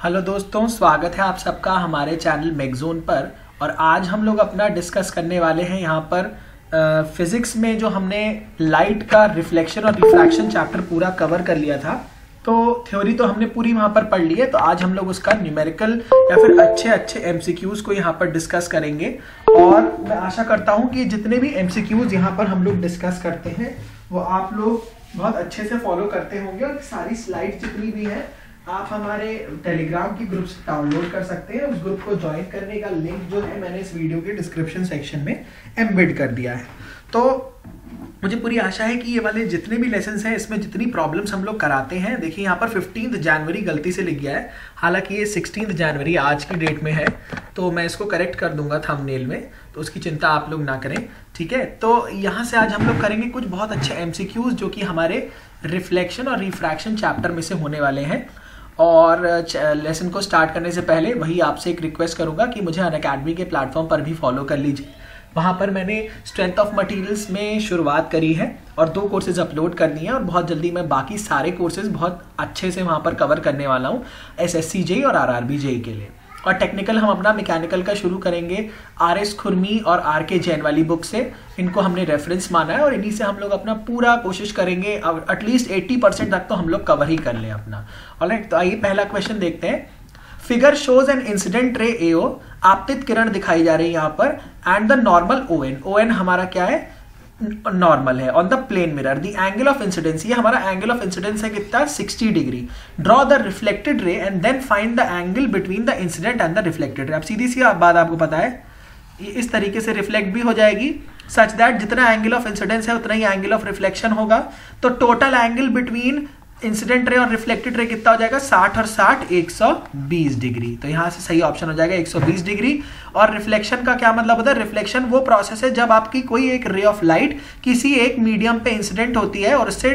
Hello दोस्तों, स्वागत है आप सबका हमारे चैनल मैगज़ोन पर। और आज हम लोग अपना डिस्कस करने वाले हैं यहाँ पर फिजिक्स में जो हमने लाइट का रिफ्लेक्शन और रिफ्रैक्शन चैप्टर पूरा कवर कर लिया था। तो थ्योरी तो हमने पूरी वहाँ पर पढ़ ली है, तो आज हम लोग उसका न्यूमेरिकल या फिर अच्छे एमसीक्यूज को यहाँ पर डिस्कस करेंगे। और मैं आशा करता हूँ कि जितने भी एमसीक्यूज यहाँ पर हम लोग डिस्कस करते हैं वो आप लोग बहुत अच्छे से फॉलो करते होंगे। और सारी स्लाइड जितनी भी है आप हमारे टेलीग्राम की ग्रुप से डाउनलोड कर सकते हैं। उस ग्रुप को ज्वाइन करने का लिंक जो है मैंने इस वीडियो के डिस्क्रिप्शन सेक्शन में एम्बेड कर दिया है। तो मुझे पूरी आशा है कि ये वाले जितने भी लेसन्स हैं इसमें जितनी प्रॉब्लम्स हम लोग कराते हैं, देखिए यहाँ पर 15 जनवरी गलती से लिख गया है, हालांकि ये 16 जनवरी आज की डेट में है। तो मैं इसको करेक्ट कर दूंगा थंबनेल में, तो उसकी चिंता आप लोग ना करें, ठीक है। तो यहाँ से आज हम लोग करेंगे कुछ बहुत अच्छे एमसीक्यूज जो कि हमारे रिफ्लेक्शन और रिफ्रैक्शन चैप्टर में से होने वाले हैं। और लेसन को स्टार्ट करने से पहले वही आपसे एक रिक्वेस्ट करूंगा कि मुझे अनअकैडमी के प्लेटफॉर्म पर भी फॉलो कर लीजिए। वहाँ पर मैंने स्ट्रेंथ ऑफ मटेरियल्स में शुरुआत करी है और 2 कोर्सेज अपलोड कर दिए हैं, और बहुत जल्दी मैं बाकी सारे कोर्सेज बहुत अच्छे से वहाँ पर कवर करने वाला हूँ SSC JEE और RRB JEE के लिए। और टेक्निकल हम अपना मैकेनिकल का शुरू करेंगे RS खुरमी और RK जैन वाली बुक से। इनको हमने रेफरेंस माना है और इन्हीं से हम लोग अपना पूरा कोशिश करेंगे एटलीस्ट 80% तक तो हम लोग कवर ही कर लें अपना। ऑलराइट, तो आइए पहला क्वेश्चन देखते हैं। Figure shows an incident ray AO, आपतित किरण दिखाई जा रही है यहाँ पर, एंड द नॉर्मल ON हमारा क्या है, नॉर्मल है, on the plane mirror the angle of incidence, ये हमारा एंगल ऑफ इंसिडेंस है कितना, 60 degree. Draw the reflected ray and then find the angle between the incident and the reflected ray. अब सीधी सी बात आपको पता है, ये इस तरीके से रिफ्लेक्ट भी हो जाएगी सच दैट जितना एंगल ऑफ इंसिडेंस है उतना ही एंगल ऑफ रिफ्लेक्शन होगा। तो total angle between incident ray और रिफ्लेक्टेड रे कितना हो जाएगा, 60 और 60 120 डिग्री। तो यहां से सही ऑप्शन हो जाएगा 120 डिग्री। और रिफ्लेक्शन का क्या मतलब होता है, रिफ्लेक्शन वो प्रोसेस है जब आपकी कोई एक रे ऑफ लाइट किसी एक मीडियम पे इंसिडेंट होती है और उससे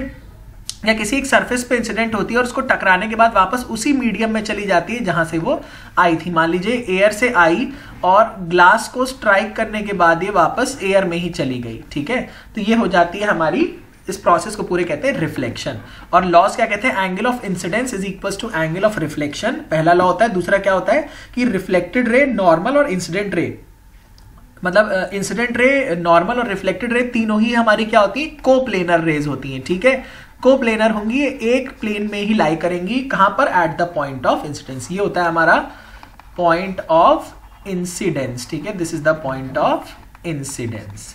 या किसी एक सरफेस पे इंसिडेंट होती है और उसको टकराने के बाद वापस उसी मीडियम में चली जाती है जहां से वो आई थी। मान लीजिए एयर से आई और ग्लास को स्ट्राइक करने के बाद ये वापस एयर में ही चली गई, ठीक है। तो ये हो जाती है हमारी, इस प्रोसेस को पूरे कहते हैं रिफ्लेक्शन। और लॉस क्या कहते हैं, angle of incidence is equal to angle of reflection, पहला लॉ होता है। दूसरा क्या होता है कि रिफ्लेक्टेड रे, नॉर्मल और इंसिडेंट रे, मतलब इंसिडेंट रे, नॉर्मल और रिफ्लेक्टेड रे तीनों ही हमारी क्या होती है, कोप्लेनर रेज होती हैं, ठीक है। कोप्लेनर होंगी, एक प्लेन में ही लाई करेंगी, कहां पर, at the point of incidence. ये होता है हमारा पॉइंट ऑफ इंसिडेंस, ठीक है, this is the point of incidence.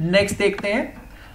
Next देखते हैं,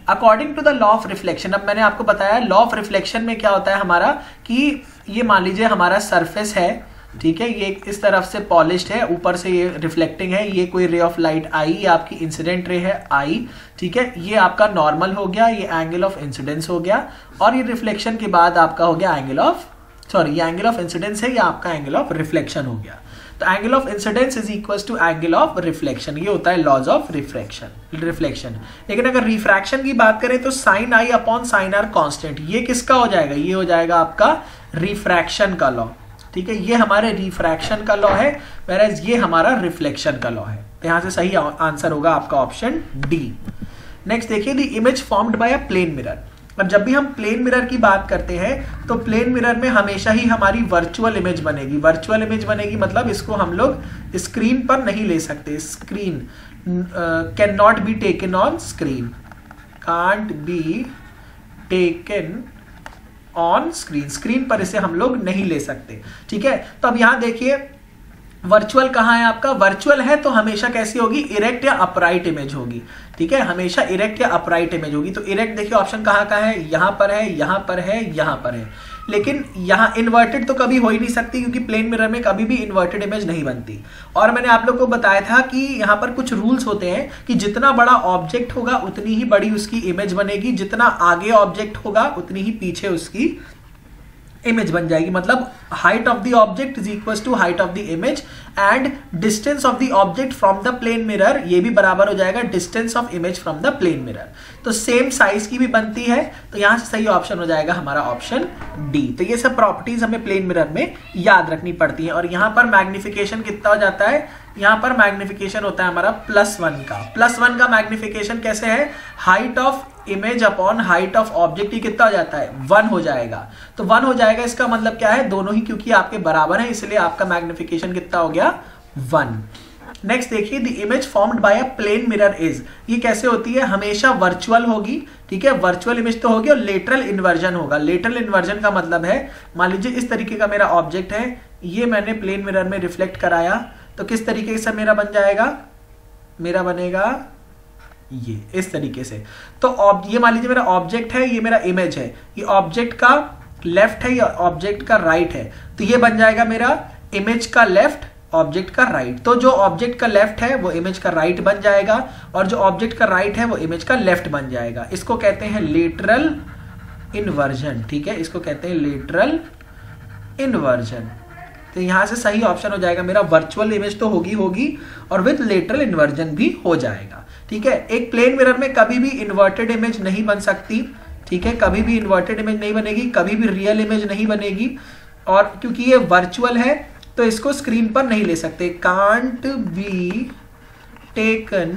according to the law of reflection. अब मैंने आपको बताया लॉ ऑफ रिफ्लेक्शन में क्या होता है हमारा कि ये मान लीजिए हमारा सरफेस है, ठीक है, ये इस तरफ से पॉलिश्ड है, ऊपर से ये रिफ्लेक्टिंग है, ये कोई रे ऑफ लाइट आई, ये आपकी इंसिडेंट रे है आई, ठीक है। ये आपका नॉर्मल हो गया, ये एंगल ऑफ इंसिडेंस हो गया, और ये रिफ्लेक्शन के बाद आपका हो गया एंगल ऑफ, सॉरी ये एंगल ऑफ इंसिडेंस है, ये आपका एंगल ऑफ रिफ्लेक्शन हो गया। तो angle of incidence is equal to angle of reflection, ये होता है लॉज ऑफ रिफ्लेक्शन। लेकिन अगर रिफ्रैक्शन की बात करें तो sine i upon sine r constant, ये किसका हो जाएगा, ये हो जाएगा आपका रिफ्रैक्शन का लॉ, ठीक है। ये हमारे रिफ्रैक्शन का लॉ है, whereas ये हमारा रिफ्लेक्शन का लॉ है। तो यहां से सही आंसर होगा आपका ऑप्शन डी। नेक्स्ट देखिए, the image formed by a plane mirror. अब जब भी हम प्लेन मिरर की बात करते हैं तो प्लेन मिरर में हमेशा ही हमारी वर्चुअल इमेज बनेगी। वर्चुअल इमेज बनेगी मतलब इसको हम लोग स्क्रीन पर नहीं ले सकते, screen can not be taken on screen, can't be taken on screen, screen पर इसे हम लोग नहीं ले सकते, ठीक है। तो अब यहां देखिए वर्चुअल कहां है आपका, वर्चुअल है तो हमेशा कैसी होगी, इरेक्ट या अपराइट इमेज होगी, ठीक है, हमेशा इरेक्ट या अपराइट इमेज होगी। तो इरेक्ट देखिए ऑप्शन कहां का है, यहां पर है, यहां पर है, यहां पर है। लेकिन यहां इन्वर्टेड तो कभी हो ही नहीं सकती क्योंकि प्लेन मिरर में कभी भी इन्वर्टेड इमेज नहीं बनती। और मैंने आप लोग को बताया था कि यहां पर कुछ रूल्स होते हैं कि जितना बड़ा ऑब्जेक्ट होगा उतनी ही बड़ी उसकी इमेज बनेगी, जितना आगे ऑब्जेक्ट होगा उतनी ही पीछे उसकी इमेज बन जाएगी। मतलब height of the object is equal to height of the image and distance of the object from the plane mirror, ये भी बराबर हो जाएगा distance of image from the plane mirror. तो सेम साइज की भी बनती है, तो यहां से सही ऑप्शन हो जाएगा हमारा ऑप्शन डी। तो ये सब प्रॉपर्टीज हमें प्लेन मिरर में याद रखनी पड़ती है। और यहां पर मैग्निफिकेशन कितना हो जाता है, यहां पर मैग्निफिकेशन होता है हमारा +1 का। +1 का मैग्निफिकेशन कैसे है, height of image upon height of object, ये कितना हो जाता है 1 हो जाएगा। तो 1 हो जाएगा, इसका मतलब क्या है दोनों ही क्योंकि आपके बराबर है इसलिए आपका मैग्निफिकेशन कितना हो गया 1। नेक्स्ट देखिए, the image formed by a plane mirror is, ये कैसे होती है, हमेशा वर्चुअल होगी, ठीक है, वर्चुअल इमेज तो होगी और लेटरल इन्वर्जन होगा। लेटरल इन्वर्जन का मतलब है मान लीजिए इस तरीके का मेरा ऑब्जेक्ट है, ये मैंने प्लेन मिरर में रिफ्लेक्ट कराया तो किस तरीके से मेरा बन जाएगा, मेरा बनेगा ये इस तरीके से। तो ये मान लीजिए मेरा ऑब्जेक्ट है, ये मेरा इमेज है, ये ऑब्जेक्ट का लेफ्ट है या ऑब्जेक्ट का राइट है, तो ये बन जाएगा मेरा इमेज का लेफ्ट ऑब्जेक्ट का राइट। तो जो ऑब्जेक्ट का लेफ्ट है वो इमेज का राइट बन जाएगा और जो ऑब्जेक्ट का राइट है वो इमेज का लेफ्ट बन जाएगा। इसको कहते हैं लेटरल इन्वर्जन, ठीक है, इसको कहते हैं लेटरल इन्वर्जन। तो यहां से सही ऑप्शन हो जाएगा मेरा वर्चुअल इमेज तो होगी और विद लेटरल इन्वर्जन भी हो जाएगा, ठीक है। एक प्लेन मिरर में कभी भी इन्वर्टेड इमेज नहीं बन सकती, ठीक है, कभी भी इन्वर्टेड इमेज नहीं बनेगी, कभी भी रियल इमेज नहीं बनेगी, और क्योंकि ये वर्चुअल है तो इसको स्क्रीन पर नहीं ले सकते, can't be taken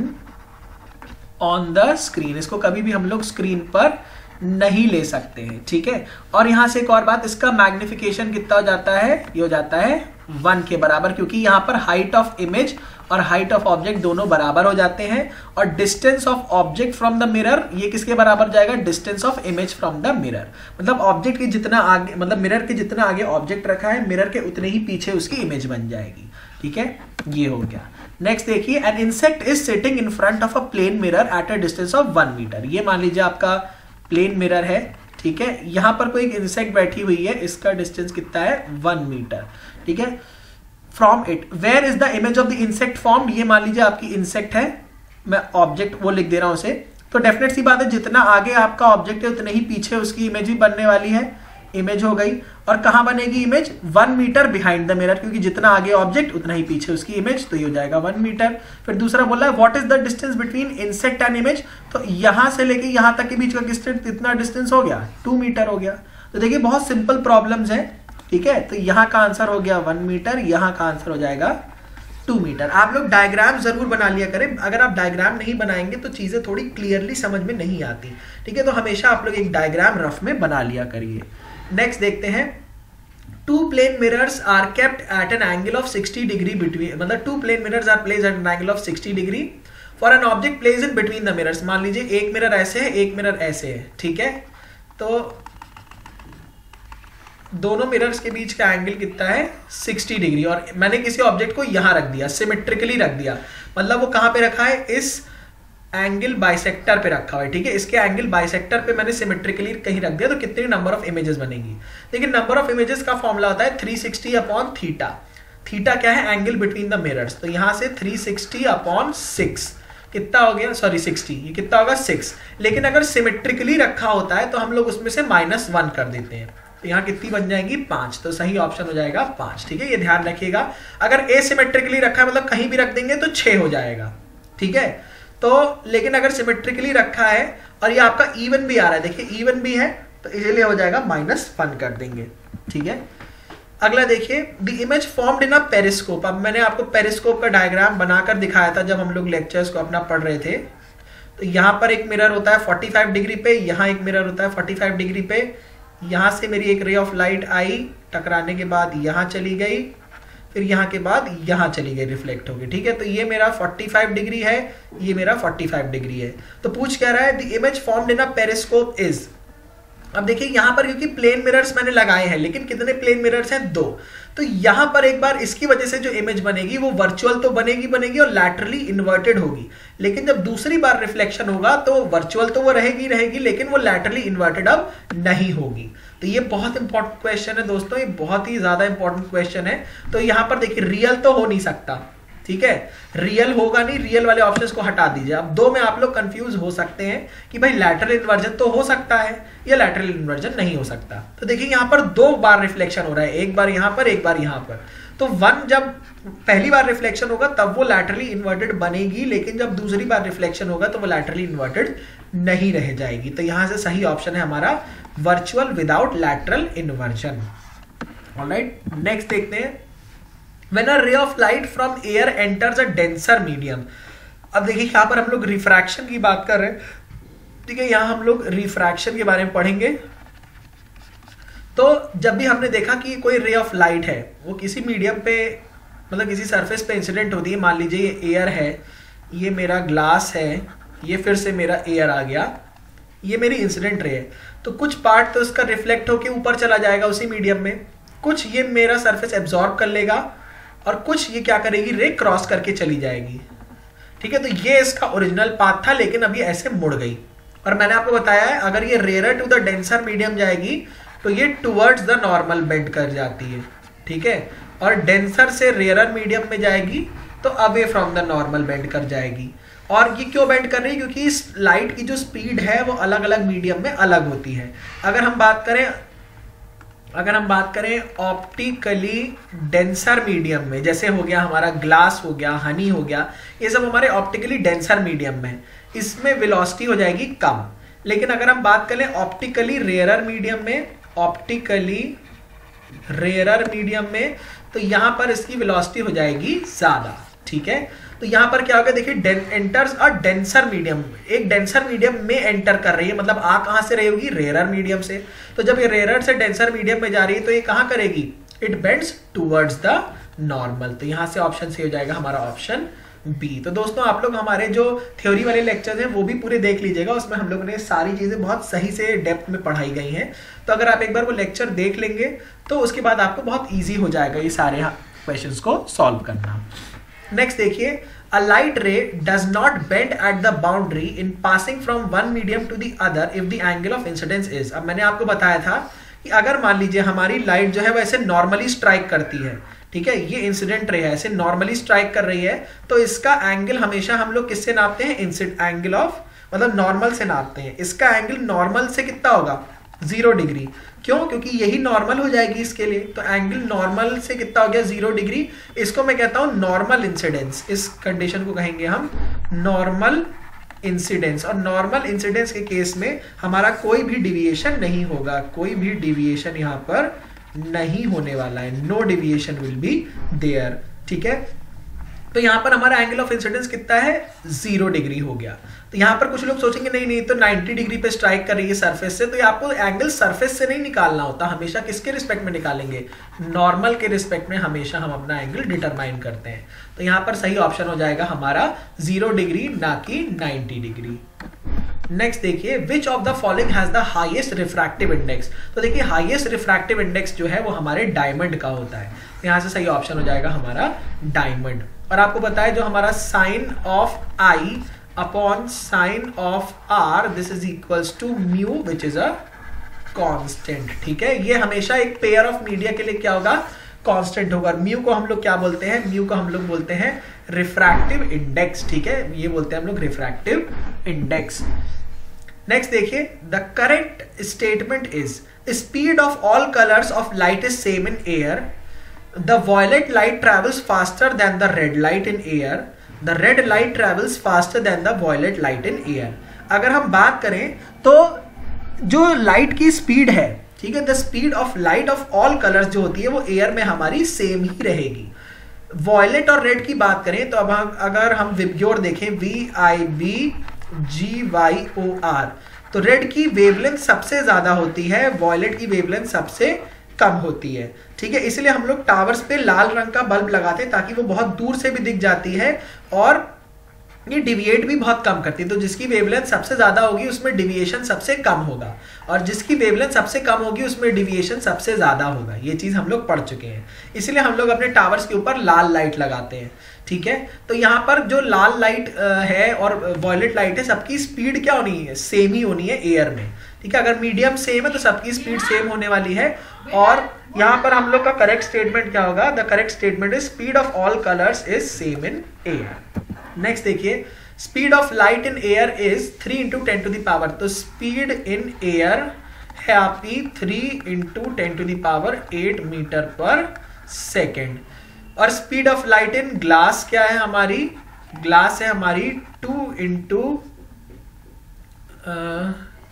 on the screen, इसको कभी भी हम लोग स्क्रीन पर नहीं ले सकते हैं, ठीक है। और यहां से एक और बात, इसका मैग्निफिकेशन कितना हो जाता है, ये हो जाता है 1 के बराबर, क्योंकि यहां पर हाइट ऑफ इमेज और हाइट ऑफ ऑब्जेक्ट दोनों बराबर हो जाते हैं। और distance of object from the mirror, ये किसके बराबर जाएगा, distance of image from the mirror, मतलब ऑब्जेक्ट के जितना आगे, मतलब मिरर के जितना आगे ऑब्जेक्ट रखा है मिरर के उतने ही पीछे उसकी इमेज बन जाएगी, ठीक है, ये हो गया। नेक्स्ट देखिए, an insect is sitting in front of a plane mirror at a distance of 1 metre. ये मान लीजिए आपका प्लेन मिरर है, ठीक है, यहां पर कोई एक इंसेक्ट बैठी हुई है, इसका डिस्टेंस कितना है 1 मीटर, ठीक है। From it where is the image of the insect formed, ये मान लीजिए आपकी इंसेक्ट है, मैं ऑब्जेक्ट वो लिख दे रहा हूं उसे, तो डेफिनेट सी बात है जितना आगे आपका ऑब्जेक्ट है उतने ही पीछे उसकी इमेज भी बनने वाली है, इमेज हो गई। और कहां बनेगी image, 1 metre behind the mirror, क्योंकि जितना आगे ऑब्जेक्ट उतना ही पीछे उसकी इमेज, तो ये हो जाएगा 1 मीटर। फिर दूसरा बोला है what is the distance between insect and image, तो यहां से लेके यहां तक के बीच का डिस्टेंस कितना डिस्टेंस हो गया, 2 मीटर हो गया। तो देखिए बहुत सिंपल प्रॉब्लम्स है, ठीक है, तो यहां का आंसर हो गया 1 मीटर, यहां का आंसर हो जाएगा 2 मीटर। आप लोग डायग्राम जरूर बना लिया करें, अगर आप डायग्राम नहीं बनाएंगे तो चीजें थोड़ी क्लियरली समझ में नहीं आती, ठीक है, तो हमेशा आप लोग एक डायग्राम रफ में बना लिया करिए। नेक्स्ट देखते हैं, 2 plane mirrors are kept at an angle of 60 degree between, मतलब 2 plane mirrors are placed at an angle of 60 degree for an object placed in between the mirrors. मान लीजिए एक मिरर ऐसे है, एक मिरर ऐसे है, ठीक है, तो दोनों मिरर्स के बीच का एंगल कितना है 60 डिग्री, और मैंने किसी ऑब्जेक्ट को यहां रख दिया, सिमेट्रिकली रख दिया, मतलब वो कहां पे रखा है, इस एंगल बाइसेक्टर पे रखा हुआ है, ठीक है, इसके एंगल बाइसेक्टर पे मैंने सिमेट्रिकली कहीं रख दिया, तो कितनी नंबर ऑफ इमेजेस बनेगी। देखिए नंबर ऑफ इमेजेस का फॉर्मूला होता है 360 अपॉन थीटा। थीटा क्या है, एंगल बिटवीन द मिरर्स, तो यहां से 360 अपॉन 6 कितना हो गया, सॉरी 60, ये कितना होगा 6। लेकिन अगर सिमेट्रिकली रखा होता है तो हम लोग उसमें से -1 कर देते हैं, तो यहाँ कितनी बन जाएगी 5, तो सही ऑप्शन हो जाएगा 5, ठीक है, ये ध्यान रखिएगा। अगर एसिमेट्रिकली रखा है मतलब कहीं भी रख देंगे तो 6 हो जाएगा, ठीक है, तो लेकिन अगर सिमेट्रिकली रखा है और ये आपका इवन भी आ रहा है, देखिए इवन भी है, तो इसलिए हो जाएगा -1 कर देंगे, ठीक है। अगला देखिए, the image formed in a periscope. अब मैंने आपको पेरिस्कोप का डायग्राम बनाकर दिखाया था जब हम लोग लेक्चर्स को अपना पढ़ रहे थे, तो यहाँ पर एक मिरर होता है 45 डिग्री पे, यहाँ एक मिरर होता है 45 डिग्री पे, यहां से मेरी एक रे ऑफ लाइट आई, टकराने के बाद यहां चली गई, फिर यहां के बाद यहां चली गई, रिफ्लेक्ट होगी, ठीक है, तो ये मेरा 45 डिग्री है, ये मेरा 45 डिग्री है। तो पूछ क्या रहा है, the image formed in a periscope is. अब देखिए यहां पर क्योंकि प्लेन मिरर्स मैंने लगाए हैं, लेकिन कितने प्लेन मिरर्स हैं, 2, तो यहां पर एक बार इसकी वजह से जो इमेज बनेगी वो वर्चुअल तो बनेगी और लैटरली इन्वर्टेड होगी, लेकिन जब दूसरी बार रिफ्लेक्शन होगा तो वर्चुअल तो वो रहेगी, लेकिन वो लैटरली इन्वर्टेड अब नहीं होगी। तो ये बहुत इंपॉर्टेंट क्वेश्चन है दोस्तों, ये बहुत ही ज्यादा इंपॉर्टेंट क्वेश्चन है। तो यहां पर देखिए रियल तो हो नहीं सकता, ठीक है, रियल होगा नहीं, रियल वाले ऑप्शंस को हटा दीजिए। अब 2 में आप लोग कंफ्यूज हो सकते हैं कि भाई लैटरल इन्वर्जन तो हो सकता है या लैटरल इन्वर्जन नहीं हो सकता। तो देखिए यहाँ पर 2 बार रिफ्लेक्शन हो रहा है, एक बार यहाँ पर, एक बार यहाँ पर। तो 1 जब पहली बार रिफ्लेक्शन होगा तब वो लैटरली इन्वर्टेड बनेगी, लेकिन जब दूसरी बार रिफ्लेक्शन होगा तो वो लैटरली इन्वर्टेड नहीं रह जाएगी। तो यहां से सही ऑप्शन है हमारा virtual without lateral inversion. Alright, next देखते हैं, When a ray of light from air enters a denser medium। अब देखिए यहाँ पर हम लोग रिफ्रैक्शन की बात कर रहे हैं, ठीक है, यहाँ हम लोग रिफ्रैक्शन के बारे में पढ़ेंगे। तो जब भी हमने देखा कि कोई रे ऑफ लाइट है वो किसी मीडियम पे मतलब किसी सरफेस पे इंसिडेंट होती है, मान लीजिए ये एयर है, ये मेरा ग्लास है, ये फिर से मेरा एयर आ गया, ये मेरी इंसिडेंट रे है, तो कुछ पार्ट तो इसका रिफ्लेक्ट होके ऊपर चला जाएगा उसी मीडियम में, कुछ ये मेरा सरफेस एब्जॉर्ब कर लेगा और कुछ ये क्या करेगी, रे क्रॉस करके चली जाएगी। ठीक है, तो ये इसका ओरिजिनल पाथ था, लेकिन अब ये ऐसे मुड़ गई। और मैंने आपको बताया है अगर ये rare to the denser medium जाएगी तो ये टुवर्ड्स द नॉर्मल बेंड कर जाती है। ठीक है, और डेंसर से रेयर मीडियम में जाएगी तो away from the normal bend कर जाएगी। और ये क्यों बेंड कर रही है, क्योंकि इस लाइट की जो स्पीड है वो अलग अलग मीडियम में अलग होती है। अगर हम बात करें ऑप्टिकली डेंसर मीडियम में, जैसे हो गया हमारा ग्लास, हो गया हनी, हो गया, ये सब हमारे ऑप्टिकली डेंसर मीडियम में, इसमें वेलोसिटी हो जाएगी कम। लेकिन अगर हम बात करें ऑप्टिकली रेयरर मीडियम में, तो यहां पर इसकी वेलोसिटी हो जाएगी ज्यादा। ठीक है, तो यहां पर क्या होगा, देखिए एंटर्स अ डेंसर मीडियम, एक डेंसर मीडियम में एंटर कर रही है, मतलब आ कहां से रही होगी, रेयरर मीडियम से। तो जब ये रेयरर से डेंसर मीडियम में जा रही है तो ये कहां करेगी, it bends towards the normal. तो यहां से ऑप्शन सी हो जाएगा हमारा ऑप्शन बी। तो दोस्तों आप लोग हमारे जो थ्योरी वाले लेक्चर्स हैं वो भी पूरे देख लीजिएगा, उसमें हम लोगों ने सारी चीजें बहुत सही से डेप्थ में पढ़ाई गई हैं। तो अगर आप एक बार वो लेक्चर देख लेंगे तो उसके बाद आपको बहुत ईजी हो जाएगा ये सारे क्वेश्चंस को सॉल्व करना। नेक्स्ट देखिए, a light ray does not bend at the boundary in passing from one medium to the other if the angle of incidence is। अब मैंने आपको बताया था कि अगर मान लीजिए हमारी लाइट जो है वो ऐसे नॉर्मली स्ट्राइक करती है, ठीक है, ये इंसिडेंट रे है, ऐसे नॉर्मली स्ट्राइक कर रही है, तो इसका एंगल हमेशा हम लोग किससे नापते हैं, एंगल ऑफ मतलब नॉर्मल से नापते हैं। इसका एंगल नॉर्मल से कितना होगा, 0 डिग्री। क्यों, क्योंकि यही नॉर्मल हो जाएगी इसके लिए, तो एंगल नॉर्मल से कितना हो गया, 0 डिग्री। इसको मैं कहता हूं नॉर्मल इंसिडेंस, इस कंडीशन को कहेंगे हम नॉर्मल इंसिडेंस। और नॉर्मल इंसिडेंस के केस में हमारा कोई भी डिविएशन नहीं होगा, कोई भी डिविएशन यहां पर नहीं होने वाला है, no deviation will be there. ठीक है, तो यहां पर हमारा एंगल ऑफ इंसिडेंस कितना है, 0 डिग्री हो गया। तो यहां पर कुछ लोग सोचेंगे नहीं तो 90 डिग्री पे स्ट्राइक कर रही है सरफेस से, तो ये आपको एंगल सरफेस से नहीं निकालना होता, हमेशा किसके रिस्पेक्ट में निकालेंगे, नॉर्मल के रिस्पेक्ट में हमेशा हम अपना एंगल डिटरमाइन करते हैं। तो यहां पर सही ऑप्शन हो जाएगा हमारा 0 डिग्री, ना कि 90 डिग्री। नेक्स्ट देखिए, which of the following has the highest refractive index. तो देखिए हाईएस्ट रिफ्रैक्टिव इंडेक्स जो है वो हमारे डायमंड का होता है, तो यहां से सही ऑप्शन हो जाएगा हमारा डायमंड। और आपको पता है जो हमारा sine of I upon sine of R, this is equals to mu which is a constant. ठीक है, ये हमेशा एक पेयर ऑफ मीडिया के लिए क्या होगा, कांस्टेंट होगा। म्यू को हम लोग क्या बोलते हैं, म्यू को हम लोग बोलते हैं रिफ्रैक्टिव इंडेक्स। ठीक है, ये बोलते हैं हम लोग रिफ्रैक्टिव इंडेक्स। नेक्स्ट देखिए, the correct statement is speed of all colours of light is same in air, the violet light travels faster than the red light in air, the red light travels faster than the violet light in air. अगर हम बात करें तो जो light की speed है, ठीक है, the speed of light of all colours जो होती है वो एयर में हमारी सेम ही रहेगी। वॉयलेट और रेड की बात करें तो अब अगर हम विबग्योर देखें, VIBGYOR, तो रेड की वेवलेंथ सबसे ज्यादा होती है, वॉयलेट की वेवलेंथ सबसे कम होती है। ठीक है, इसलिए हम लोग टावर्स पे लाल रंग का बल्ब लगाते हैं ताकि वो बहुत दूर से भी दिख जाती है और ये डिविएट भी बहुत कम करती है। तो जिसकी वेवलेंथ सबसे ज्यादा होगी उसमें डिविएशन सबसे कम होगा, और जिसकी वेवलेंथ सबसे कम होगी उसमें डिविएशन सबसे ज्यादा होगा। ये चीज हम लोग पढ़ चुके हैं, इसलिए हम लोग अपने टावर्स के ऊपर लाल लाइट लगाते हैं। ठीक है, तो यहाँ पर जो लाल लाइट है और वॉयलेट लाइट है, सबकी स्पीड क्या होनी है, सेम ही होनी है एयर में। ठीक है, अगर मीडियम सेम है तो सबकी स्पीड सेम होने वाली है। और यहाँ पर हम लोग का करेक्ट स्टेटमेंट क्या होगा, the correct statement is speed of all colours is same in air. Next देखिए, speed of light in air is 3 × 10 to the power। तो स्पीड इन एयर है आपकी 3 × 10 to the power 8 metre per second. और speed of light in glass क्या है हमारी, glass है हमारी 2 ×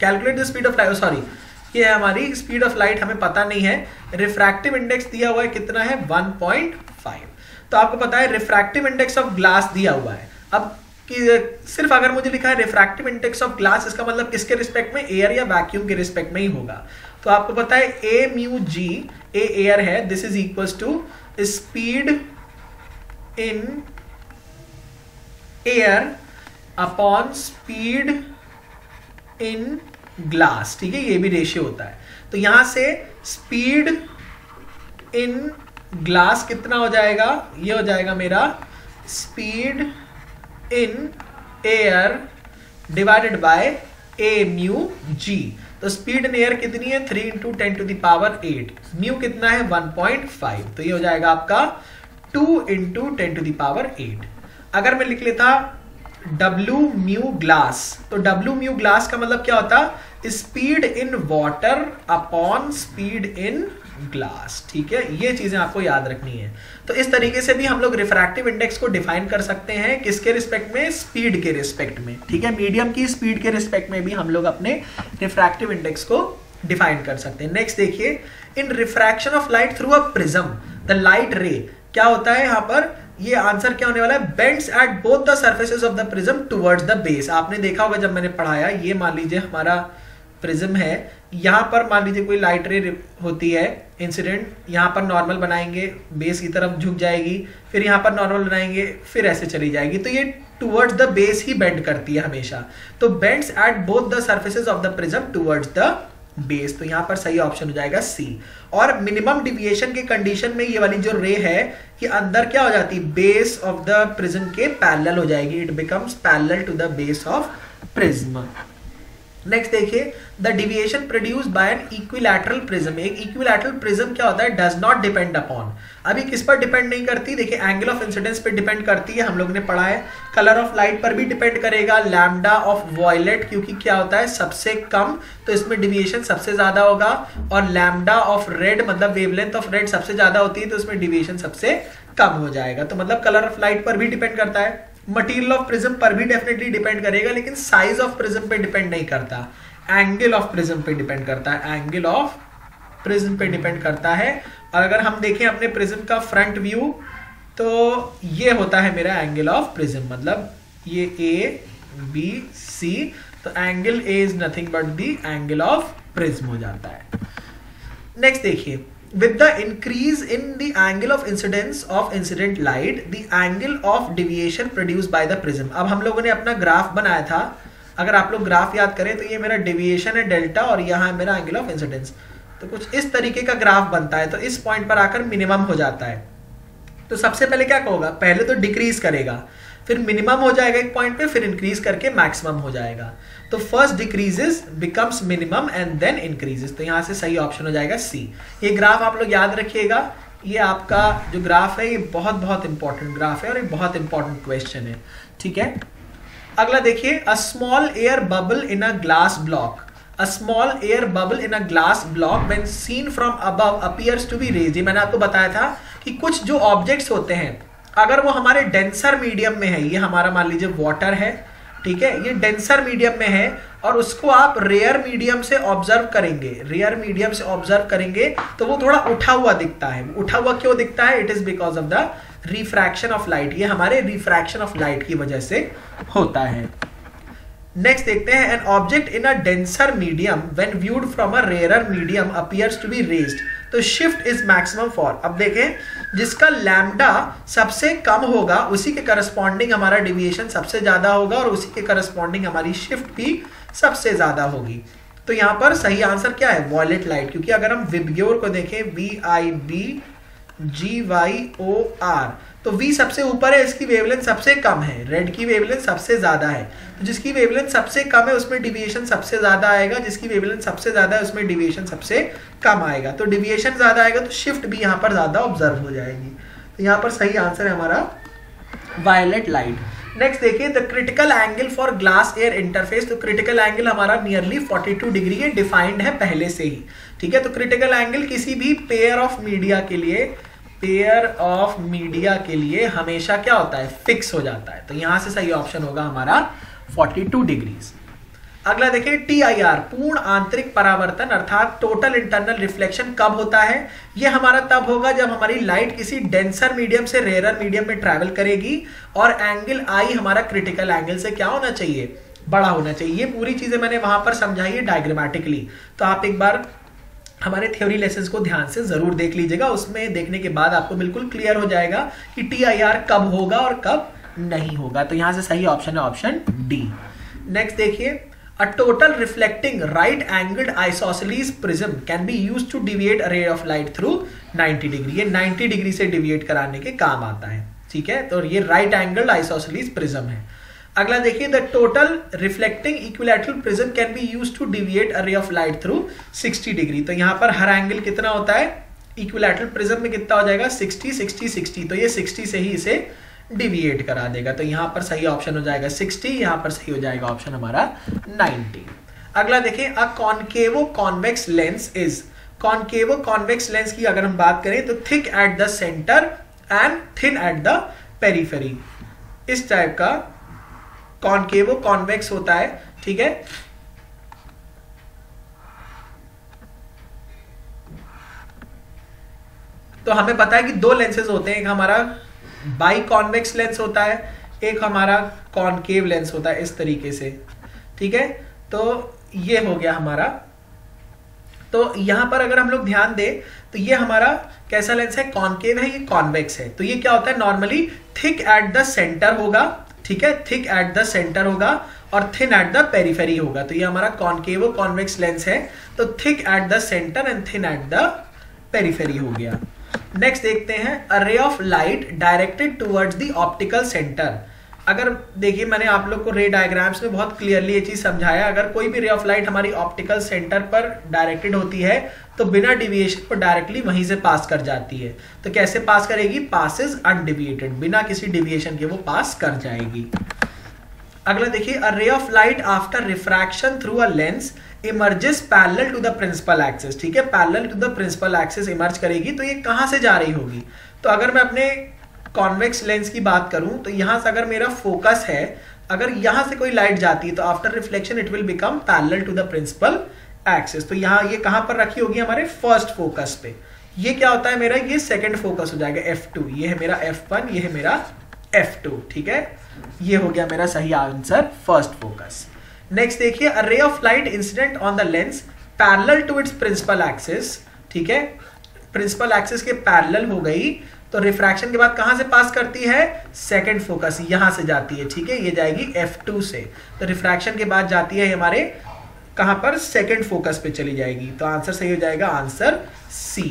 calculate the speed of light, sorry ये है हमारी स्पीड ऑफ लाइट, हमें पता नहीं है। रिफ्रैक्टिव इंडेक्स दिया हुआ है कितना है, 1.5। तो आपको पता है रिफ्रैक्टिव इंडेक्स ऑफ ग्लास दिया हुआ है। अब कि सिर्फ अगर मुझे लिखा है रिफ्रैक्टिव इंडेक्स ऑफ ग्लास, इसका मतलब किसके रिस्पेक्ट में, एयर या वैक्यूम के रिस्पेक्ट में ही होगा। तो आपको पता है A mu G, A air है, this is equals to speed in air upon speed in glass, ठीक है, ये भी रेशियो होता है। तो यहां से स्पीड इन ग्लास कितना हो जाएगा, ये हो जाएगा मेरा speed in air divided by a mu g. तो स्पीड इन एयर कितनी है, 3 × 10⁸, म्यू कितना है 1.5, तो ये हो जाएगा आपका 2 × 10⁸। अगर मैं लिख लेता W म्यू ग्लास, तो W म्यू ग्लास का मतलब क्या होता, speed in water upon speed in glass, ठीक है, ये चीजें आपको याद रखनी है। तो इस तरीके से भी हम लोग रिफ्रैक्टिव इंडेक्स को डिफाइन कर सकते हैं, किसके रिस्पेक्ट में, स्पीड के रिस्पेक्ट में, ठीक है, मीडियम की स्पीड के रिस्पेक्ट में भी हम लोग अपने रिफ्रैक्टिव इंडेक्स को डिफाइन कर सकते हैं। नेक्स्ट देखिए, in refraction of light through a prism the light ray, क्या होता है यहाँ पर, ये आंसर क्या होने वाला है, bends at both the surfaces of the prism towards the base. आपने देखा होगा जब मैंने पढ़ाया, ये मान लीजिए हमारा प्रिज्म है, यहां पर मान लीजिए कोई लाइट रे होती है इंसिडेंट, यहां पर नॉर्मल बनाएंगे, बेस की तरफ झुक जाएगी, फिर यहां पर नॉर्मल बनाएंगे, फिर ऐसे चली जाएगी, तो ये टुवर्ड्स द बेस ही बेंड करती है हमेशा। तो bends at both the surfaces of the prism towards the base, तो यहां पर सही ऑप्शन हो जाएगा सी। और मिनिमम डिविएशन के कंडीशन में ये वाली जो रे है कि अंदर क्या हो जाती है, बेस ऑफ द प्रिज्म के पैरेलल हो जाएगी, it becomes parallel to the base of prism. Next देखिए, the deviation produced by an equilateral prism, एक इक्विलैटरल प्रिज्म क्या होता है, डज नॉट डिपेंड अपॉन, अभी किस पर डिपेंड नहीं करती, देखिए एंगल ऑफ इंसिडेंस पे डिपेंड करती है, हम लोग ने पढ़ा है, कलर ऑफ लाइट पर भी डिपेंड करेगा, लैम्डा ऑफ वॉयलेट, क्योंकि क्या होता है सबसे कम, तो इसमें डिविएशन सबसे ज्यादा होगा, और लैम्डा ऑफ रेड मतलब वेवलेंथ ऑफ रेड सबसे ज्यादा होती है, तो इसमें डिविएशन सबसे कम हो जाएगा। तो मतलब कलर ऑफ लाइट पर भी डिपेंड करता है, मटेरियल ऑफ प्रिज्म पर भी डेफिनेटली डिपेंड करेगा, लेकिन साइज ऑफ प्रिज्म पे डिपेंड नहीं करता, एंगल ऑफ प्रिज्म पे डिपेंड करता है, एंगल ऑफ प्रिज्म पे डिपेंड करता है। और अगर हम देखें अपने प्रिज्म का फ्रंट व्यू, तो ये होता है मेरा एंगल ऑफ प्रिज्म, मतलब ये ए बी सी, तो angle A is nothing but the angle of prism हो जाता है। नेक्स्ट देखिए, with the increase in the angle of incidence of incident light, the angle of deviation produced by the prism। अब हम लोगों ने अपना ग्राफ बनाया था, अगर आप लोग ग्राफ याद करें तो ये मेरा डेविएशन है डेल्टा, और यहाँ है मेरा एंगल ऑफ इंसिडेंस, तो कुछ इस तरीके का ग्राफ बनता है, तो इस पॉइंट पर आकर मिनिमम हो जाता है। तो सबसे पहले क्या होगा, पहले तो डिक्रीज करेगा, फिर मिनिमम हो जाएगा एक पॉइंट पे, फिर इंक्रीज करके मैक्सिमम हो जाएगा। तो first decreases becomes minimum and then increases, तो यहां से सही ऑप्शन हो जाएगा सी। ये ग्राफ आप लोग याद रखिएगा, ये आपका जो ग्राफ है ये बहुत बहुत इंपॉर्टेंट ग्राफ है, और ये बहुत इंपॉर्टेंट क्वेश्चन है, ठीक है। अगला देखिए, a small air bubble in a glass block, a small air bubble in a glass block when seen from above appears to be raised। ये मैंने आपको बताया था कि कुछ जो ऑब्जेक्ट्स होते हैं, अगर वो हमारे डेंसर मीडियम में है, ये हमारा मान लीजिए वाटर है, ठीक है, ये डेंसर मीडियम में है, और उसको आप रेयर मीडियम से ऑब्जर्व करेंगे, रेयर मीडियम से ऑब्जर्व करेंगे, तो वो थोड़ा उठा हुआ दिखता है। उठा हुआ क्यों दिखता है, it is because of the refraction of light, ये हमारे रिफ्रैक्शन ऑफ लाइट की वजह से होता है। नेक्स्ट देखते हैं, an object in a denser medium when viewed from a rarer medium appears to be raised, तो शिफ्ट इज मैक्सिमम फॉर, अब देखें जिसका लैम्डा सबसे कम होगा उसी के करस्पॉन्डिंग हमारा डिविएशन सबसे ज्यादा होगा, और उसी के करस्पॉन्डिंग हमारी शिफ्ट भी सबसे ज्यादा होगी। तो यहाँ पर सही आंसर क्या है, वॉयलेट लाइट, क्योंकि अगर हम विबग्योर को देखें, VIBGYOR, तो V सबसे ऊपर है, इसकी वेवलेंथ सबसे कम है, रेड की वेवलेंथ सबसे ज्यादा है, तो जिसकी वेवलेंथ सबसे कम है उसमें डिविएशन सबसे ज्यादा आएगा, जिसकी वेवलेंथ सबसे ज्यादा है उसमें डिविएशन सबसे कम आएगा, तो डिविएशन ज्यादा आएगा तो शिफ्ट भी यहाँ पर ज्यादा ऑब्जर्व हो जाएगी। तो यहाँ पर सही आंसर है हमारा वायलेट लाइट। नेक्स्ट देखिए, the critical angle for glass air interface, तो क्रिटिकल एंगल हमारा नियरली 42 डिग्री है, डिफाइंड है पहले से ही, ठीक है। तो क्रिटिकल एंगल किसी भी पेयर ऑफ मीडिया के लिए हमेशा क्या होता है, फिक्स हो जाता है, तो यहां से सही ऑप्शन होगा हमारा 42 डिग्रीज। अगला देखिए TIR, पूर्ण आंतरिक परावर्तन अर्थात टोटल इंटरनल रिफ्लेक्शन कब होता है? ये हमारा तब होगा जब हमारी लाइट किसी डेंसर मीडियम से रेयर मीडियम में ट्रैवल करेगी और एंगल आई हमारा क्रिटिकल एंगल से क्या होना चाहिए? बड़ा होना चाहिए। ये पूरी चीजें मैंने वहां पर समझाई है डायग्रामेटिकली, तो आप एक बार हमारे थ्योरी लेसन्स को ध्यान से जरूर देख लीजिएगा। उसमें देखने के बाद आपको बिल्कुल क्लियर हो जाएगा कि TIR कब होगा और कब नहीं होगा। तो यहां से सही ऑप्शन है ऑप्शन डी। नेक्स्ट देखिए, A total reflecting right-angled isosceles prism can be used to deviate a ray of light through 90 degree. ये 90 डिग्री से डिविएट कराने के काम आता है, ठीक है। तो ये राइट एंगल्ड आइसोसेलेस प्रिज्म है। अगला देखिए, the total reflecting equilateral prism can be used to deviate a ray of light through 60 degree. तो यहाँ पर हर एंगल कितना होता है? इक्विलैटरल प्रिज्म में कितना हो जाएगा? 60 60 60। तो ये 60 से ही इसे डिविएट करा देगा। तो यहां पर सही ऑप्शन हो जाएगा 60, यहां पर सही हो जाएगा ऑप्शन हमारा 90। अगला देखिए, a concavo convex lens is, concavo convex lens की अगर हम बात करें तो thick at the centre and thin at the periphery. इस टाइप का कॉनकेवो कॉन्वेक्स होता है, ठीक है। तो हमें पता है कि दो लेंसेज होते हैं, एक हमारा बाई कॉन्वेक्स लेंस होता है, एक हमारा कॉनकेव लेंस होता है, इस तरीके से, ठीक है। तो ये हो गया हमारा। तो यहां पर अगर हम लोग ध्यान दें तो ये हमारा कैसा लेंस है? कॉनकेव है, ये कॉन्वेक्स है। तो ये क्या होता है? Normally thick at the centre होगा, ठीक है, थिक एट द सेंटर होगा और थिन एट द पेरिफेरी होगा। तो ये हमारा कॉनकेवो कॉन्वेक्स लेंस है। तो thick at the centre and thin at the periphery हो गया। नेक्स्ट देखते हैं, a ray of light directed towards the optical centre. अगर देखिए, मैंने आप लोग को रे डायग्राम्स में बहुत क्लियरली ये चीज समझाया। अगर कोई भी रे ऑफ लाइट हमारी ऑप्टिकल सेंटर पर डायरेक्टेड होती है तो बिना डिविएशन को डायरेक्टली वहीं से पास कर जाती है। तो कैसे पास करेगी? पासेस अनडिविएटेड, बिना किसी डिविएशन के वो पास कर जाएगी। अगला देखिए, a ray of light after refraction through a lens emerges parallel to the principal axis, ठीक है, parallel to the principal axis emerge करेगी। तो ये कहां से जा रही होगी? तो अगर मैं अपने कॉन्वेक्स लेंस की बात करूं तो यहां से अगर मेरा फोकस है, अगर यहां से कोई लाइट जाती है तो after reflection it will become parallel to the principal axis. तो यहां ये कहां पर रखी होगी? हमारे फर्स्ट फोकस पे। ये क्या होता है मेरा? ये सेकंड फोकस हो जाएगा, F2। ये है मेरा F1, ये है मेरा F2, ठीक है। ये हो गया मेरा सही आंसर, फर्स्ट फोकस। नेक्स्ट देखिए, a ray of light incident on the lens parallel to its principal axis, ठीक है, प्रिंसिपल एक्सिस के पैरेलल हो गई तो रिफ्रैक्शन के बाद कहां से पास करती है? सेकंड फोकस, यहां से जाती है, ठीक है, ये जाएगी F2 से। तो रिफ्रैक्शन के बाद जाती है हमारे कहां पर? सेकंड फोकस पे चली जाएगी। तो आंसर सही हो जाएगा आंसर सी।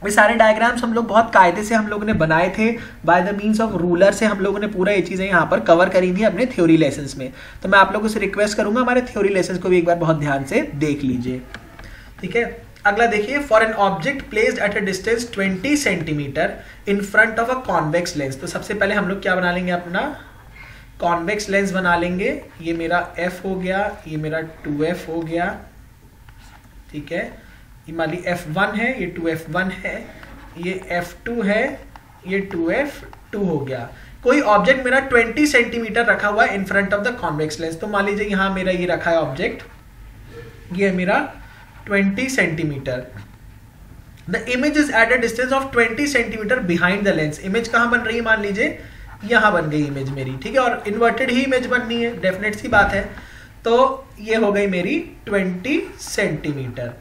ये सारे डायग्राम्स हम लोग बहुत कायदे से हम लोगों ने बनाए थे, by the means of ruler से हम लोगों ने पूरा ये चीजें यहाँ पर कवर करी थी अपने थ्योरी लेसन्स में। तो मैं आप लोगों से रिक्वेस्ट करूंगा हमारे थ्योरी लेसन्स को भी एक बार बहुत ध्यान से देख लीजिए, ठीक है। अगला देखिए, for an object placed at a distance 20 centimetre in front of a convex lens. तो सबसे पहले हम लोग क्या बना लेंगे? अपना कॉन्वेक्स लेंस बना लेंगे। ये मेरा F हो गया, ये मेरा 2F हो गया, ठीक है। ये मान ली F1 है, ये 2F1 है, ये F2 है, ये 2F2 हो गया। कोई ऑब्जेक्ट मेरा 20 सेंटीमीटर रखा हुआ है इन front of the convex lens. तो मान लीजिए यहां मेरा ये रखा है ऑब्जेक्ट, ये है मेरा 20 centimetre. The image is eight a distance of 20 centimetre behind the lens. Image कहां बन रही है? मान लीजिए यहां बन गई इमेज मेरी, ठीक है, और इन्वर्टेड ही इमेज बननी है, डेफिनेट सी बात है। तो ये हो गई मेरी 20 सेंटीमीटर।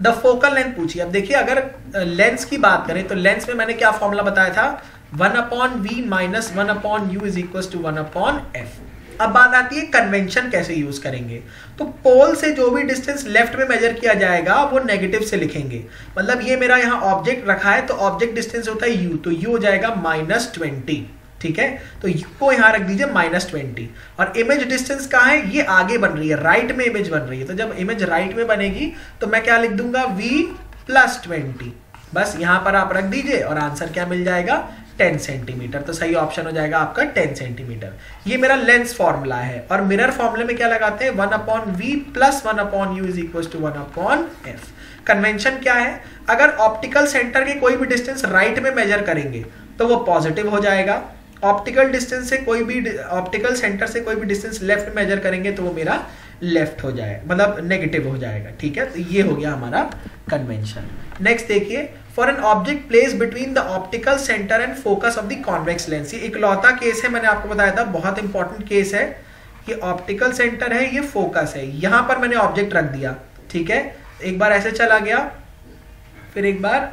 द फोकल लेंथ पूछिए। अब देखिए, अगर लेंस की बात करें तो लेंस में मैंने क्या फॉर्मूला बताया था? 1/v minus 1/u is equal to 1/f। अब बात आती है कन्वेंशन कैसे यूज करेंगे। तो पोल से जो भी डिस्टेंस लेफ्ट में मेजर किया जाएगा वो नेगेटिव से लिखेंगे। मतलब ये मेरा यहाँ ऑब्जेक्ट रखा है तो ऑब्जेक्ट डिस्टेंस होता है u, तो u हो जाएगा -20, ठीक है। तो u को यहाँ रख दीजिए -20। और इमेज डिस्टेंस कहाँ है? ये आगे बन रही है, राइट में इमेज बन रही है। तो जब इमेज राइट में बनेगी तो मैं क्या लिख दूंगा? v + 20। बस यहाँ पर आप रख दीजिए और आंसर क्या मिल जाएगा? 10 सेंटीमीटर। तो सही ऑप्शन हो जाएगा आपका 10 सेंटीमीटर। ये मेरा लेंस फॉर्मूला है। और मिरर फॉर्मूले में क्या लगाते हैं? 1/v + 1/u is equal to 1/f। Convention क्या है? अगर ऑप्टिकल सेंटर के कोई भी डिस्टेंस राइट में मेजर करेंगे तो वो पॉजिटिव हो जाएगा। ऑप्टिकल डिस्टेंस से कोई भी ऑप्टिकल सेंटर से कोई भी डिस्टेंस लेफ्ट मेजर करेंगे तो वो मेरा लेफ्ट हो जाए, मतलब नेगेटिव हो जाएगा, ठीक है। तो ये हो गया हमारा कन्वेंशन। नेक्स्ट देखिए, for an object place between the optical centre and focus of the convex lens. ये इकलौता केस है, मैंने आपको बताया था, बहुत इंपॉर्टेंट केस है। ये ऑप्टिकल सेंटर है, ये फोकस है, यहां पर मैंने ऑब्जेक्ट रख दिया, ठीक है। एक बार ऐसे चला गया, फिर एक बार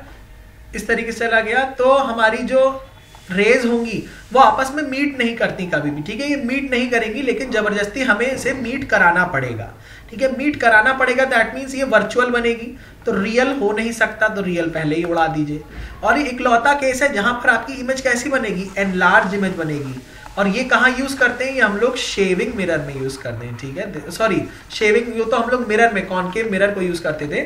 इस तरीके से चला गया, तो हमारी जो रेज होंगी वो आपस में मीट नहीं करती कभी भी, ठीक है। ये मीट नहीं करेंगी, लेकिन जबरदस्ती हमें इसे मीट कराना पड़ेगा, ठीक है। मीट कराना पड़ेगा, दैट मीन्स ये वर्चुअल बनेगी, तो रियल हो नहीं सकता, तो रियल पहले ही उड़ा दीजिए। और ये इकलौता केस है जहां पर आपकी इमेज कैसी बनेगी, एनलार्ज इमेज बनेगी। और ये कहाँ यूज करते हैं, ये हम लोग शेविंग मिरर में यूज करते हैं, ठीक है। सॉरी, शेविंग ये तो हम लोग मिरर में, कॉनकेव मिरर को यूज करते थे।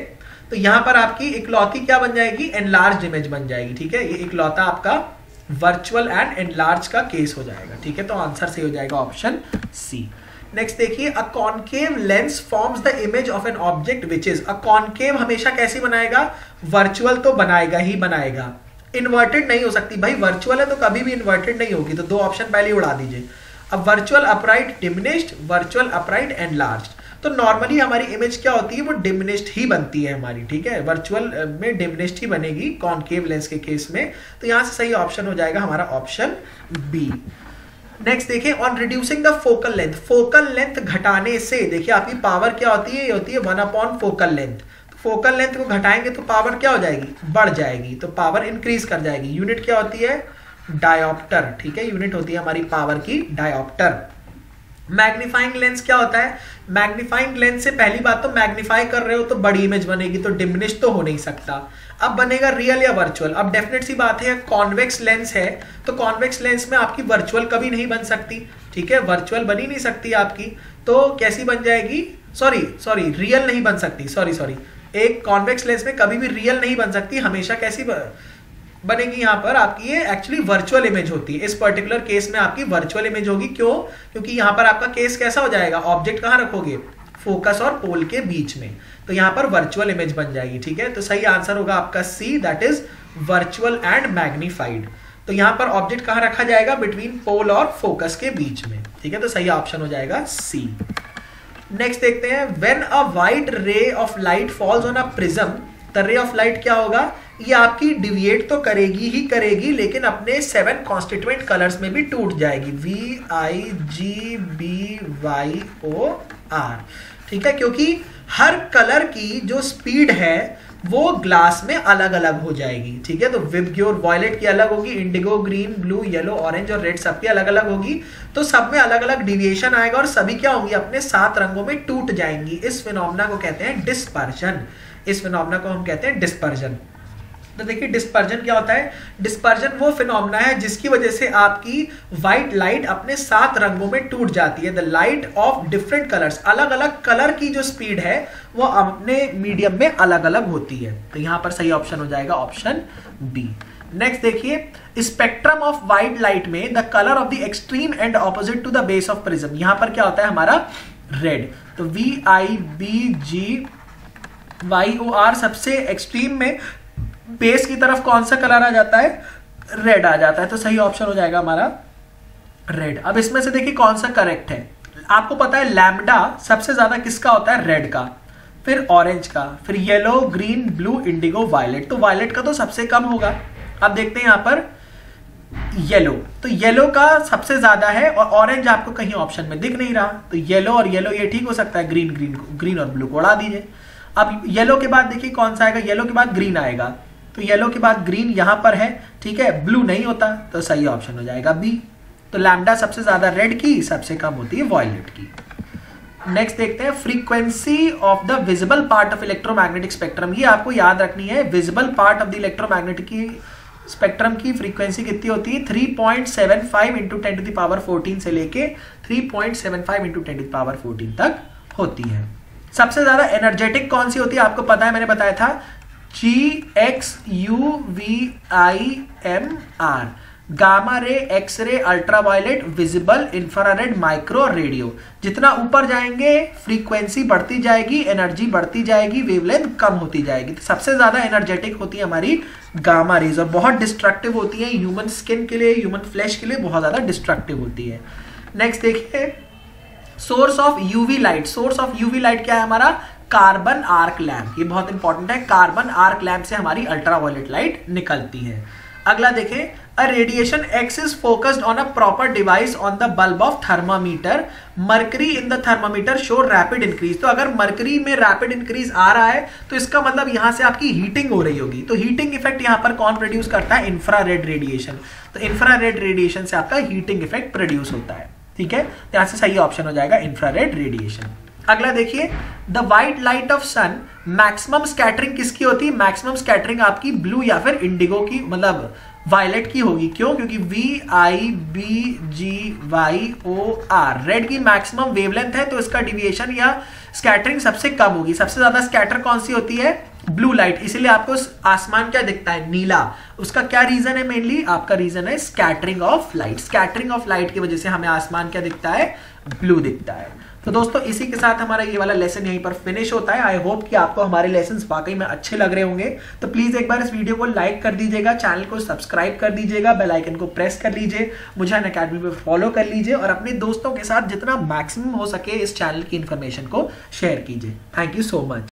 तो यहाँ पर आपकी इकलौती क्या बन जाएगी, एनलार्ज इमेज बन जाएगी, ठीक है। ये इकलौता आपका वर्चुअल एंड एनलार्ज का केस हो जाएगा, ठीक है। तो आंसर से हो जाएगा ऑप्शन सी। नेक्स्ट देखिए, a concave lens forms the image of an object which is, a concave हमेशा कैसी बनाएगा, वर्चुअल तो बनाएगा ही बनाएगा, इन्वर्टेड नहीं हो सकती भाई, वर्चुअल है तो कभी भी इन्वर्टेड नहीं होगी, तो दो ऑप्शन पहले उड़ा दीजिए। अब virtual upright diminished, virtual upright enlarged, तो नॉर्मली हमारी इमेज क्या होती है, वो डिमिनिश्ड ही बनती है हमारी, ठीक है। वर्चुअल में डिमिनिश्ड ही बनेगी कॉनकेव लेंस के केस में, तो यहां से सही ऑप्शन हो जाएगा हमारा ऑप्शन बी। नेक्स्ट देखिए, on reducing the focal length, focal length घटाने से देखिए आपकी पावर क्या होती है, ये होती है 1 फोकल लेंथ। फोकल लेंथ को घटाएंगे तो पावर क्या हो जाएगी, बढ़ जाएगी, तो पावर इंक्रीज कर जाएगी। यूनिट क्या होती है, डायोप्टर, ठीक है। यूनिट होती है हमारी पावर की डायोप्टर। मैग्नीफाइंग लेंस क्या होता है, मैग्नीफाइंग लेंस से पहली बात तो मैग्नीफाई कर रहे हो तो बड़ी इमेज बनेगी, तो डिमिनिश तो हो नहीं सकता। अब बनेगा रियल या वर्चुअल, अब डेफिनेट सी बात है, कॉन्वेक्स लेंस है तो कॉन्वेक्स लेंस में आपकी वर्चुअल कभी नहीं बन सकती, ठीक है। वर्चुअल बन ही नहीं सकती आपकी, तो कैसी बन जाएगी, सॉरी रियल नहीं बन सकती, सॉरी एक कॉन्वेक्स लेंस में कभी भी रियल नहीं बन सकती, हमेशा कैसी बनेगी, यहाँ पर आपकी ये एक्चुअली वर्चुअल इमेज होती है। इस पर्टिकुलर केस में आपकी वर्चुअल इमेज होगी, क्यों, क्योंकि यहाँ पर आपका केस कैसा हो जाएगा, ऑब्जेक्ट कहाँ रखोगे, फोकस और पोल के बीच में, तो यहाँ पर वर्चुअल इमेज बन जाएगी, ठीक है। तो सही आंसर होगा आपका C, that is virtual and magnified. तो यहाँ पर ऑब्जेक्ट कहाँ रखा जाएगा, बिटवीन पोल और फोकस के बीच में, ठीक है। तो सही ऑप्शन हो जाएगा सी। नेक्स्ट देखते हैं, व्हेन अ वाइट रे of light falls on a prism, the रे ऑफ लाइट क्या होगा, ये आपकी डिविएट तो करेगी ही करेगी, लेकिन अपने 7 कॉन्स्टिट्यूएंट कलर्स में भी टूट जाएगी, VIGBYOR, ठीक है। क्योंकि हर कलर की जो स्पीड है वो ग्लास में अलग अलग हो जाएगी, ठीक है। तो विबग्योर वॉयलेट की अलग होगी, Indigo, green, blue, yellow, orange और रेड सबकी अलग अलग होगी, तो सब में अलग अलग डिविएशन आएगा और सभी क्या होंगी, अपने 7 रंगों में टूट जाएंगी। इस फिनोमेना को कहते हैं डिस्पर्जन, इस फिनोमेना को हम कहते हैं डिस्पर्जन। तो देखिए डिस्पर्जन क्या होता है, डिस्पर्जन वो फिनोमेना है जिसकी वजह से आपकी व्हाइट लाइट अपने 7 रंगों में टूट जाती है। The light of different colours, अलग अलग कलर की जो स्पीड है वो अपने मीडियम में अलग अलग होती है, तो यहां पर सही ऑप्शन हो जाएगा ऑप्शन बी। नेक्स्ट देखिए, स्पेक्ट्रम ऑफ व्हाइट लाइट में the colour of the extreme end opposite to the base of prism, यहां पर क्या होता है हमारा रेड, तो VIBGYOR सबसे एक्सट्रीम में बेस की तरफ कौन सा कलर आ जाता है, रेड आ जाता है, तो सही ऑप्शन हो जाएगा हमारा रेड। अब इसमें से देखिए कौन सा करेक्ट है, आपको पता है लैम्डा सबसे ज्यादा किसका होता है, रेड का, फिर ऑरेंज का, फिर yellow, green, blue, indigo, violet, तो वायलेट का तो सबसे कम होगा। अब देखते हैं यहां पर येलो, तो येलो का सबसे ज्यादा है और ऑरेंज आपको कहीं ऑप्शन में दिख नहीं रहा, तो येलो और येलो ये ठीक हो सकता है, ग्रीन और ब्लू को उड़ा दीजिए। अब येलो के बाद देखिए कौन सा आएगा, येलो के बाद ग्रीन आएगा, तो येलो के बाद ग्रीन यहां पर है, ठीक है, ब्लू नहीं होता, तो सही ऑप्शन हो जाएगा बी। तो लैम्डा सबसे ज्यादा रेड की, सबसे कम होती है वॉयलेट की। नेक्स्ट देखते हैं, frequency of the visible part of electromagnetic spectrum, ये आपको याद रखनी है, visible part of the electromagnetic की स्पेक्ट्रम की फ्रीक्वेंसी कितनी होती है, 3.75 × 10⁻14 से लेके 3.75 × 10⁻14 तक होती है। सबसे ज्यादा एनर्जेटिक कौन सी होती है आपको पता है, मैंने बताया था GXUVIMR, gamma ray, X ray, ultraviolet, visible, infrared, micro, radio. जितना ऊपर जाएंगे फ्रीक्वेंसी बढ़ती जाएगी, एनर्जी बढ़ती जाएगी, वेवलेंथ कम होती जाएगी। तो सबसे ज्यादा एनर्जेटिक होती है हमारी गामा रेज और बहुत डिस्ट्रक्टिव होती है, ह्यूमन स्किन के लिए, ह्यूमन फ्लैश के लिए बहुत ज्यादा डिस्ट्रक्टिव होती है। नेक्स्ट देखिए, source of UV light, source of UV light क्या है हमारा, कार्बन आर्क लैम्प। ये बहुत इंपॉर्टेंट है, कार्बन आर्क लैम्प से हमारी अल्ट्रावायलेट लाइट निकलती है। अगला देखें, a radiation X is focused on a proper device on the bulb of thermometer, mercury in the thermometer show rapid increase. तो अगर मर्करी में रैपिड इंक्रीज आ रहा है तो इसका मतलब यहां से आपकी हीटिंग हो रही होगी। तो हीटिंग इफेक्ट यहां पर कौन प्रोड्यूस करता है, इंफ्रारेड रेडिएशन। तो इंफ्रारेड रेडिएशन से आपका हीटिंग इफेक्ट प्रोड्यूस होता है, ठीक है। तो यहां से सही ऑप्शन हो जाएगा इंफ्रारेड रेडिएशन। अगला देखिए, the white light of sun maximum scattering किसकी होती है, मैक्सिमम स्कैटरिंग आपकी ब्लू या फिर इंडिगो की, मतलब वायलेट की होगी। क्यों, क्योंकि VIBGYOR रेड की मैक्सिमम वेवलेंथ है, तो इसका डिविएशन या स्कैटरिंग सबसे कम होगी। सबसे ज्यादा स्कैटर कौन सी होती है, ब्लू लाइट, इसीलिए आपको आसमान क्या दिखता है, नीला। उसका क्या रीजन है, मेनली आपका रीजन है scattering of light. Scattering of light की वजह से हमें आसमान क्या दिखता है, ब्लू दिखता है। तो दोस्तों इसी के साथ हमारा ये वाला लेसन यहीं पर फिनिश होता है। आई होप कि आपको हमारे लेसन्स वाकई में अच्छे लग रहे होंगे। तो प्लीज एक बार इस वीडियो को लाइक कर दीजिएगा, चैनल को सब्सक्राइब कर दीजिएगा, बेल आइकन को प्रेस कर लीजिए, मुझे अनअकैडमी पे फॉलो कर लीजिए और अपने दोस्तों के साथ जितना मैक्सिमम हो सके इस चैनल की इंफॉर्मेशन को शेयर कीजिए। Thank you so much.